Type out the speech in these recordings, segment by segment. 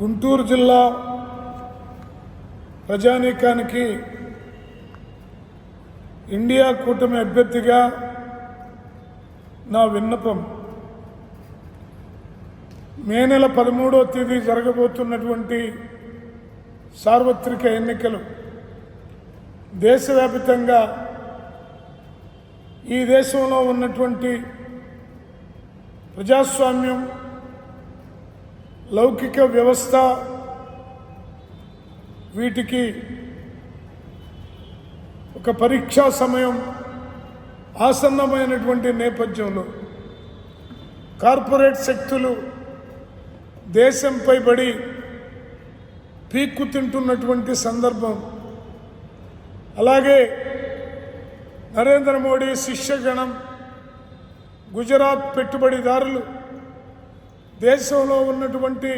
గుంటూరు జిల్లా ప్రజానీకానికి ఇండియా కూటమి అభ్యర్థిగా నా విన్నపం, మే నెల 13వ తేదీ జరగబోతున్నటువంటి సార్వత్రిక ఎన్నికలు దేశవ్యాప్తంగా ఈ దేశంలో ఉన్నటువంటి ప్రజాస్వామ్యం, లౌకిక వ్యవస్థ వీటికి ఒక పరీక్షా సమయం ఆసన్నమైనటువంటి నేపథ్యంలో కార్పొరేట్ శక్తులు దేశంపై పడి పీక్కు తింటున్నటువంటి సందర్భం, అలాగే నరేంద్ర మోడీ శిష్యగణం, గుజరాత్ పెట్టుబడిదారులు దేశంలో ఉన్నటువంటి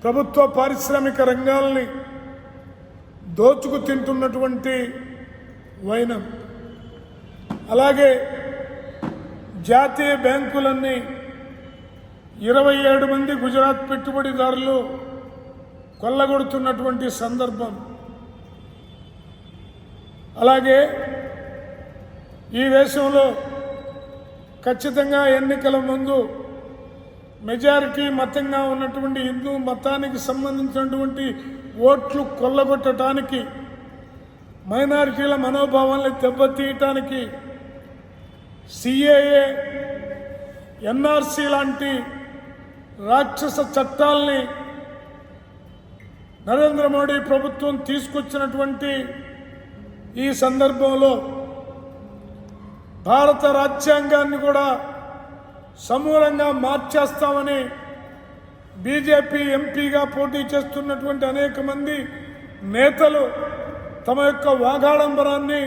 ప్రభుత్వ పారిశ్రామిక రంగాల్ని దోచుకు తింటున్నటువంటి వైనం, అలాగే జాతీయ బ్యాంకులన్నీ 27 మంది గుజరాత్ పెట్టుబడిదారులు కొల్లగొడుతున్నటువంటి సందర్భం, అలాగే ఈ దేశంలో ఖచ్చితంగా ఎన్నికల ముందు మెజారిటీ మతంగా ఉన్నటువంటి హిందూ మతానికి సంబంధించినటువంటి ఓట్లు కొల్లగొట్టడానికి, మైనారిటీల మనోభావాల్ని దెబ్బతీయటానికి సిఏఏ, ఎన్ఆర్సీ లాంటి రాక్షస చట్టాల్ని నరేంద్ర మోడీ ప్రభుత్వం తీసుకొచ్చినటువంటి ఈ సందర్భంలో భారత రాజ్యాంగాన్ని కూడా సమూలంగా మార్చేస్తామని బీజేపీ ఎంపీగా పోటీ చేస్తున్నటువంటి అనేక మంది నేతలు తమ యొక్క వాగాడంబరాన్ని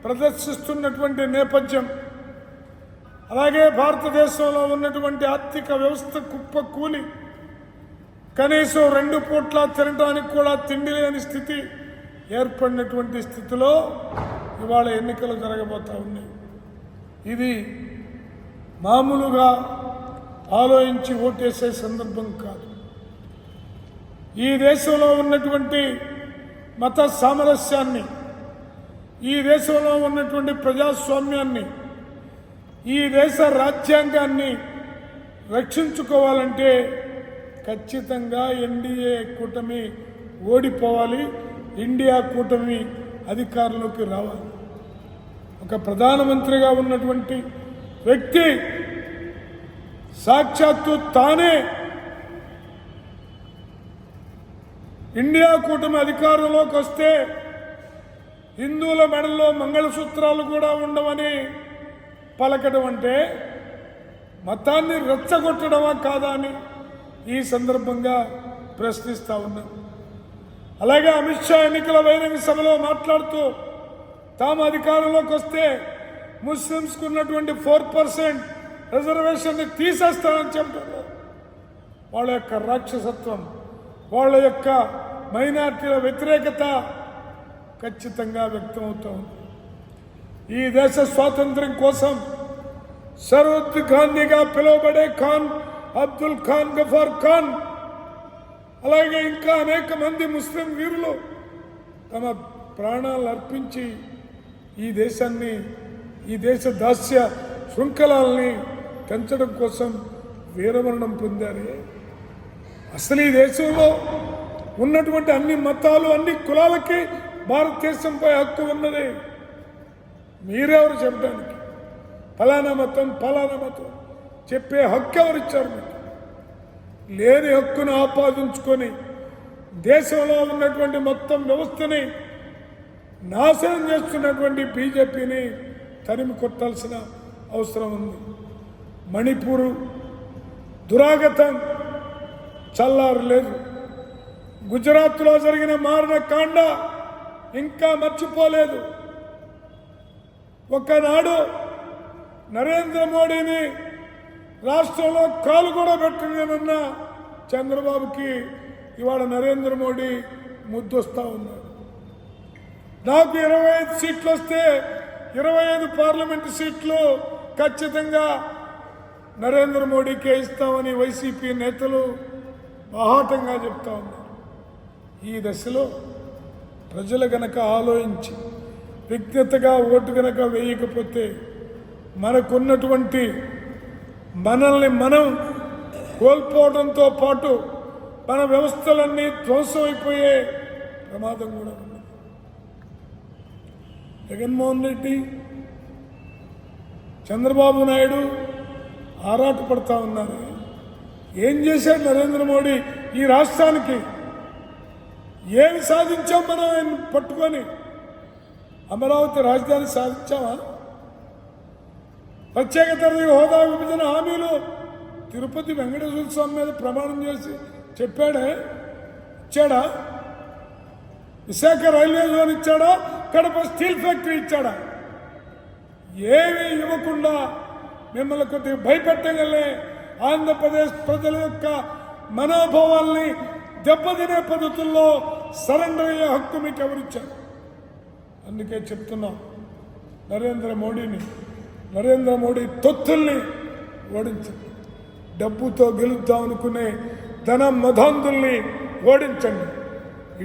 ప్రదర్శిస్తున్నటువంటి నేపథ్యం, అలాగే భారతదేశంలో ఉన్నటువంటి ఆర్థిక వ్యవస్థ కుప్పకూలి కనీసం 2 పూట్ల తినడానికి కూడా తిండి లేని స్థితి ఏర్పడినటువంటి స్థితిలో ఇవాళ ఎన్నికలు జరగబోతా ఉన్నాయి. ఇది మామూలుగా ఆలోచించి ఓటేసే సందర్భం కాదు. ఈ దేశంలో ఉన్నటువంటి మత సామరస్యాన్ని, ఈ దేశంలో ఉన్నటువంటి ప్రజాస్వామ్యాన్ని, ఈ దేశ రాజ్యాంగాన్ని రక్షించుకోవాలంటే ఖచ్చితంగా ఎన్డీఏ కూటమి ఓడిపోవాలి, ఇండియా కూటమి అధికారంలోకి రావాలి. ఒక ప్రధానమంత్రిగా ఉన్నటువంటి వ్యక్తి సాక్షాత్తు తానే ఇండియా కూటమి అధికారంలోకి వస్తే హిందువుల మెడల్లో మంగళసూత్రాలు కూడా ఉండవని పలకడం అంటే మతాన్ని రెచ్చగొట్టడమా కాదా అని ఈ సందర్భంగా ప్రశ్నిస్తా ఉన్నాను. అలాగే అమిత్ షా ఎన్నికల బహిరంగ సభలో మాట్లాడుతూ తాము అధికారంలోకి వస్తే ముస్లింస్కు ఉన్నటువంటి 4% రిజర్వేషన్ని తీసేస్తామని చెప్తారు. వాళ్ళ యొక్క రాక్షసత్వం, వాళ్ళ యొక్క మైనార్టీల వ్యతిరేకత ఖచ్చితంగా వ్యక్తమవుతూ ఉంది. ఈ దేశ స్వాతంత్ర్యం కోసం సర్వద్ గాంధీగా పిలువబడే ఖాన్, అబ్దుల్ ఖాన్, గఫార్ ఖాన్, అలాగే ఇంకా అనేక మంది ముస్లిం వీరులు తమ ప్రాణాలు అర్పించి ఈ దేశాన్ని, ఈ దేశ దాస్య శృంఖలాల్ని పెంచడం కోసం వీరమరణం పొందారే. అసలు ఈ దేశంలో ఉన్నటువంటి అన్ని మతాలు, అన్ని కులాలకి భారతదేశంపై హక్కు ఉన్నది. మీరెవరు చెప్పడానికి? ఫలానా మతం, ఫలానా మతం చెప్పే హక్కు ఎవరిచ్చారు మీకు? లేని హక్కును ఆపాదించుకొని దేశంలో ఉన్నటువంటి మొత్తం వ్యవస్థని నాశనం చేస్తున్నటువంటి బీజేపీని తరిమి కొట్టాల్సిన అవసరం ఉంది. మణిపూర్ దురాగతం చల్లారలేదు. గుజరాత్లో జరిగిన మారణకాండ ఇంకా మర్చిపోలేదు. ఒకనాడు నరేంద్ర మోడీని రాష్ట్రంలో కాలు కూడా పెట్టలేనన్న చంద్రబాబుకి ఇవాళ నరేంద్ర మోడీ ముద్దొస్తా ఉన్నాడు. నాకు 25 సీట్లు వస్తే 25 పార్లమెంటు సీట్లు ఖచ్చితంగా నరేంద్ర మోడీకే ఇస్తామని వైసీపీ నేతలు బాహాటంగా చెప్తా ఉన్నారు. ఈ దశలో ప్రజలు గనక ఆలోచించి విజ్ఞతగా ఓటు గనక వేయకపోతే మనకున్నటువంటి మనల్ని మనం కోల్పోవడంతో పాటు మన వ్యవస్థలన్నీ ధ్వంసం అయిపోయే ప్రమాదం కూడా ఉంది. జగన్మోహన్ రెడ్డి, చంద్రబాబు నాయుడు ఆరాటపడతా ఉన్నారు. ఏం చేశాడు నరేంద్ర మోడీ ఈ రాష్ట్రానికి? ఏమి సాధించాం మనం ఆయన పట్టుకొని? అమరావతి రాజధాని సాధించామా? ప్రత్యేక తరగతి హోదా విభజన హామీలు తిరుపతి వెంకటేశ్వర స్వామి మీద ప్రమాణం చేసి చెప్పాడే, ఇచ్చాడా? విశాఖ రైల్వే జోన్ ఇచ్చాడా? కడప స్టీల్ ఫ్యాక్టరీ ఇచ్చాడా? ఏమీ ఇవ్వకుండా మిమ్మల్ని కొద్దిగా భయపెట్టగలే ఆంధ్రప్రదేశ్ ప్రజల యొక్క మనోభావాల్ని దెబ్బతినే పద్ధతుల్లో సరెండర్ అయ్యే హక్కు మీకు ఎవరిచ్చారు? అందుకే చెప్తున్నాం, నరేంద్ర మోడీ తొత్తుల్ని ఓడించండి. డబ్బుతో గెలుద్దాం అనుకునే ధన మధాంధుల్ని ఓడించండి.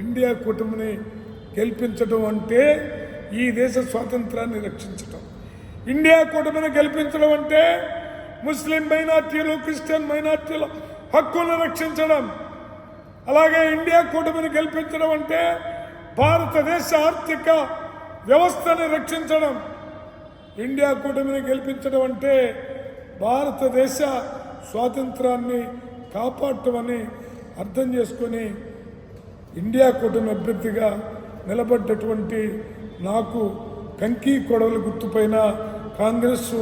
ఇండియా కూటమిని గెలిపించడం అంటే ఈ దేశ స్వాతంత్రాన్ని రక్షించడం. ఇండియా కూటమిని గెలిపించడం అంటే ముస్లిం మైనార్టీలు, క్రిస్టియన్ మైనార్టీల హక్కులను రక్షించడం. అలాగే ఇండియా కూటమిని గెలిపించడం అంటే భారతదేశ ఆర్థిక వ్యవస్థని రక్షించడం. ఇండియా కూటమిని గెలిపించడం అంటే భారతదేశ స్వాతంత్రాన్ని కాపాడటమని అర్థం చేసుకొని ఇండియా కూటమి అభ్యర్థిగా నిలబడ్డటువంటి నాకు కంకి కొడవలి గుర్తుపైన కాంగ్రెస్,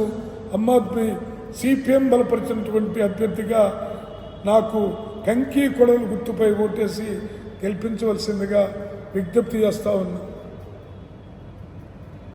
ఆమ్ ఆద్మీ, సిపిఎం బలపరిచినటువంటి అభ్యర్థిగా నాకు కంకి కొడవలి గుర్తుపై ఓటేసి గెలిపించవలసిందిగా విజ్ఞప్తి చేస్తా ఉన్నాను.